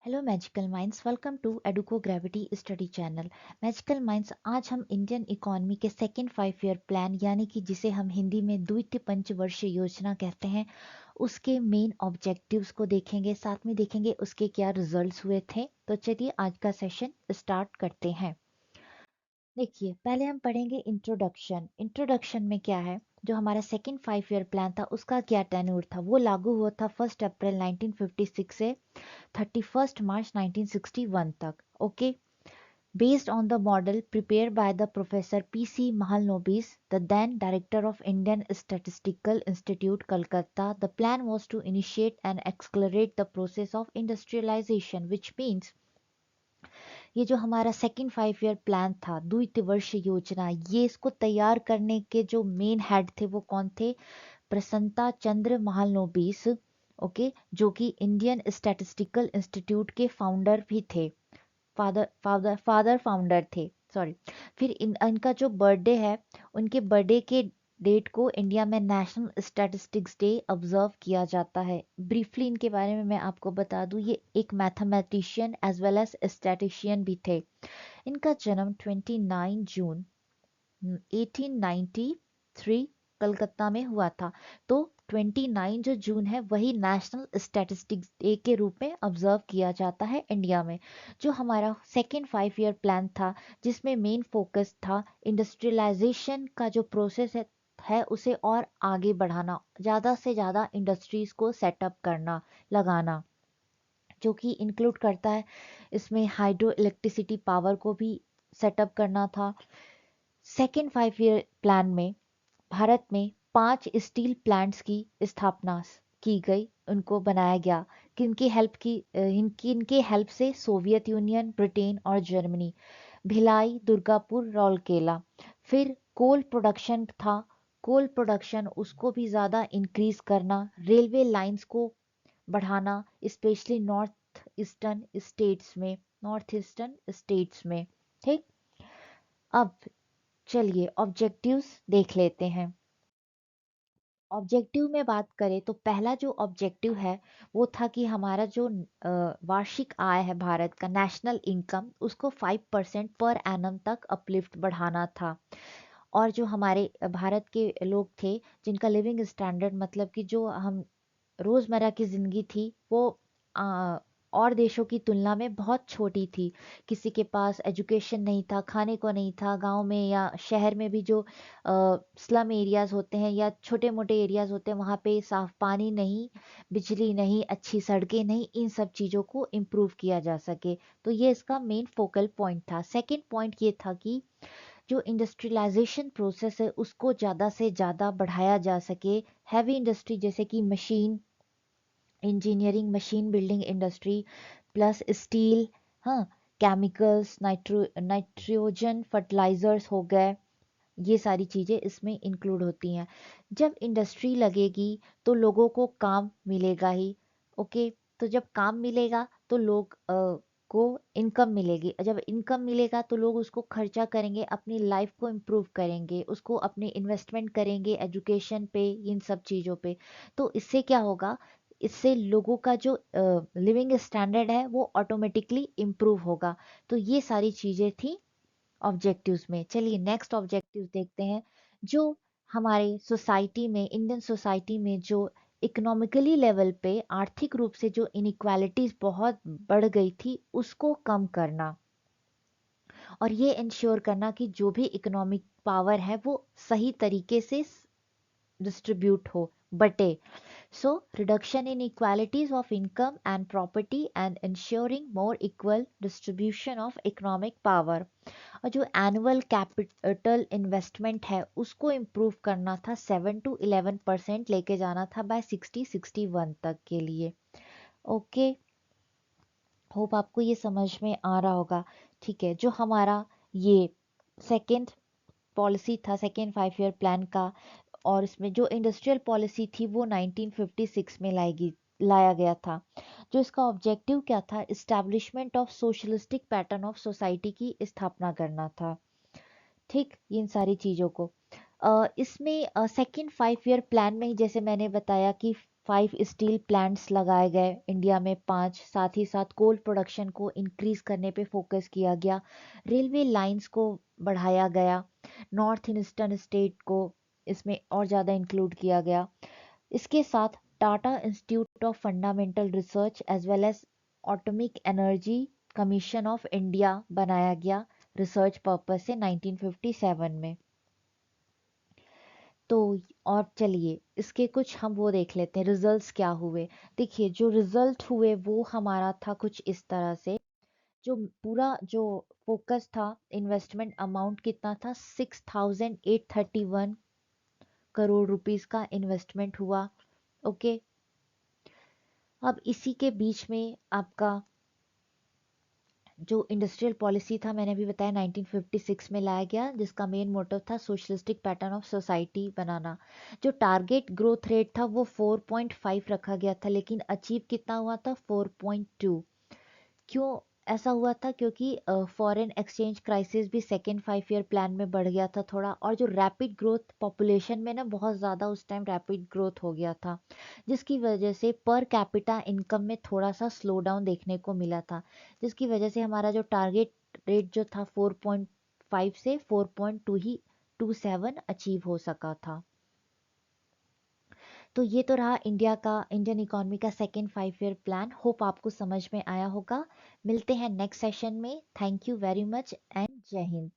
Hello magical minds, welcome to Educo gravity study channel. Magical minds, आज हम Indian economy के second 5 year plan यानी कि जिसे हम हिंदी में द्वितीय पंचवर्षीय योजना कहते हैं उसके मेन ऑब्जेक्टिव्स को देखेंगे, साथ में देखेंगे उसके क्या रिजल्ट्स हुए थे। तो चलिए आज का सेशन स्टार्ट करते हैं। देखिए, पहले हम पढ़ेंगे इंट्रोडक्शन। इंट्रोडक्शन में क्या है, जो हमारा सेकेंड 5 ईयर प्लान था उसका क्या टेन्योर था। वो लागू हुआ था 1 अप्रैल 1956 से 31 मार्च 1961 तक। Okay, based on the model prepared by the Professor P.C. Mahalanobis, the then director of Indian Statistical Institute, Calcutta. The plan was to initiate and accelerate the process of industrialization, which means ये जो हमारा second 5 year plan था, द्वितीय वर्ष योजना, ये इसको तैयार करने के जो मेन हेड थे वो कौन थे? प्रसन्नता चंद्र महालनोबिस। ओके, जो कि इंडियन स्टैटिस्टिकल इंस्टीट्यूट के फाउंडर भी थे, फादर फाउंडर थे, सॉरी। फिर इनका जो बर्थडे है, उनके बर्थडे के डेट को इंडिया में नेशनल स्टैटिस्टिक्स डे ऑब्जर्व किया जाता है। ब्रीफली इनके बारे में मैं आपको बता दूं, ये एक mathematician as well as statistician भी थे। इनका जन्म 29 जून 1893 कलकत्ता में हुआ था। तो 29 जो जून है वही नेशनल स्टैटिस्टिक्स डे के रूप में ऑब्जर्व किया जाता है इंडिया में। जो हमारा सेकेंड 5 ईयर प्लान था, जिसमें मेन फोकस था इंडस्ट्रियलाइजेशन का जो प्रोसेस है उसे और आगे बढ़ाना, ज़्यादा से ज़्यादा इंडस्ट्रीज को सेटअप करना, लगाना, जो कि इंक्लूड करता है इसमें हाइड्रो इलेक्ट्रिसिटी पावर को भी सेटअप करना था। सेकेंड 5 ईयर प्लान में भारत में 5 स्टील प्लांट्स की स्थापना की गई, उनको बनाया गया। किनकी हेल्प की, इनके हेल्प से सोवियत यूनियन, ब्रिटेन और जर्मनी। भिलाई, दुर्गापुर, राउरकेला। फिर कोल प्रोडक्शन था, कोल प्रोडक्शन उसको भी ज़्यादा इंक्रीज करना, रेलवे लाइंस को बढ़ाना, स्पेशली नॉर्थ ईस्टर्न स्टेट्स में। ठीक, अब चलिए ऑब्जेक्टिव्स देख लेते हैं। ऑब्जेक्टिव में बात करें तो पहला जो ऑब्जेक्टिव है वो था कि हमारा जो वार्षिक आय है भारत का, नेशनल इनकम, उसको 5% पर एनम तक अपलिफ्ट बढ़ाना था। और जो हमारे भारत के लोग थे जिनका लिविंग स्टैंडर्ड, मतलब कि जो हम रोज़मर्रा की ज़िंदगी थी वो और देशों की तुलना में बहुत छोटी थी। किसी के पास एजुकेशन नहीं था, खाने को नहीं था, गांव में या शहर में भी जो स्लम एरियाज़ होते हैं या छोटे मोटे एरियाज़ होते हैं वहाँ पे साफ पानी नहीं, बिजली नहीं, अच्छी सड़कें नहीं, इन सब चीज़ों को इम्प्रूव किया जा सके। तो ये इसका मेन फोकल पॉइंट था। सेकेंड पॉइंट ये था कि जो इंडस्ट्रियलाइजेशन प्रोसेस है उसको ज़्यादा से ज़्यादा बढ़ाया जा सके। हैवी इंडस्ट्री जैसे कि machine engineering, machine building industry, plus steel, हाँ, केमिकल्स, नाइट्रोजन फर्टिलाइजर्स हो गए, ये सारी चीज़ें इसमें इंक्लूड होती हैं। जब इंडस्ट्री लगेगी तो लोगों को काम मिलेगा ही। ओके, तो जब काम मिलेगा तो लोग को इनकम मिलेगी। जब इनकम मिलेगा तो लोग उसको खर्चा करेंगे, अपनी लाइफ को इम्प्रूव करेंगे, उसको अपने इन्वेस्टमेंट करेंगे एजुकेशन पे, इन सब चीज़ों पे। तो इससे क्या होगा, इससे लोगों का जो लिविंग स्टैंडर्ड है वो ऑटोमेटिकली इम्प्रूव होगा। तो ये सारी चीज़ें थी ऑब्जेक्टिव्स में। चलिए नेक्स्ट ऑब्जेक्टिव देखते हैं। जो हमारे सोसाइटी में, इंडियन सोसाइटी में जो इकोनॉमिकली लेवल पे आर्थिक रूप से जो इनइक्वालिटीज बहुत बढ़ गई थी उसको कम करना, और ये इंश्योर करना कि जो भी इकोनॉमिक पावर है वो सही तरीके से डिस्ट्रीब्यूट हो, बटे। So, reduction in inequalities of income and property and ensuring more equal distribution of economic power। और जो एनुअल कैपिटल इन्वेस्टमेंट है उसको इम्प्रूव करना था, 7 to 11% लेके जाना था बाय 60-61 तक के लिए। ओके, होप आपको ये समझ में आ रहा होगा। ठीक है, जो हमारा ये सेकेंड पॉलिसी था सेकेंड 5 ईयर प्लान का, और इसमें जो इंडस्ट्रियल पॉलिसी थी वो 1956 में लाया गया था। जो इसका ऑब्जेक्टिव क्या था, establishment of socialistic pattern of society की स्थापना करना था। ठीक, इन सारी चीज़ों को इसमें सेकेंड 5 ईयर प्लान में ही जैसे मैंने बताया कि 5 स्टील प्लांट्स लगाए गए इंडिया में, 5 साथ ही साथ कोल प्रोडक्शन को इंक्रीज करने पे फोकस किया गया, रेलवे लाइंस को बढ़ाया गया, नॉर्थ ईस्टर्न स्टेट को इसमें और ज़्यादा इंक्लूड किया गया। इसके साथ Tata institute of fundamental research as well as atomic energy commission of India बनाया गया रिसर्च पर्पज से 1957 में। तो और चलिए इसके कुछ हम वो देख लेते हैं रिजल्ट्स क्या हुए। देखिए जो रिजल्ट हुए वो हमारा था कुछ इस तरह से। जो पूरा जो फोकस था, इन्वेस्टमेंट अमाउंट कितना था, 6831 करोड़ रुपीस का इन्वेस्टमेंट हुआ। ओके, अब इसी के बीच में आपका जो इंडस्ट्रियल पॉलिसी था मैंने भी बताया 1956 में लाया गया, जिसका मेन मोटिव था सोशलिस्टिक पैटर्न ऑफ सोसाइटी बनाना। जो टारगेट ग्रोथ रेट था वो 4.5 रखा गया था, लेकिन अचीव कितना हुआ था, 4.2। क्यों ऐसा हुआ था, क्योंकि फॉरेन एक्सचेंज क्राइसिस भी सेकेंड 5 ईयर प्लान में बढ़ गया था थोड़ा, और जो रैपिड ग्रोथ पॉपुलेशन में ना बहुत ज़्यादा उस टाइम रैपिड ग्रोथ हो गया था, जिसकी वजह से पर कैपिटा इनकम में थोड़ा सा स्लो डाउन देखने को मिला था, जिसकी वजह से हमारा जो टारगेट रेट जो था 4.5 से 4.2 ही 27 अचीव हो सका था। तो ये तो रहा इंडिया का, इंडियन इकोनॉमी का सेकेंड 5 ईयर प्लान। होप आपको समझ में आया होगा। मिलते हैं नेक्स्ट सेशन में। Thank you very much and जय हिंद।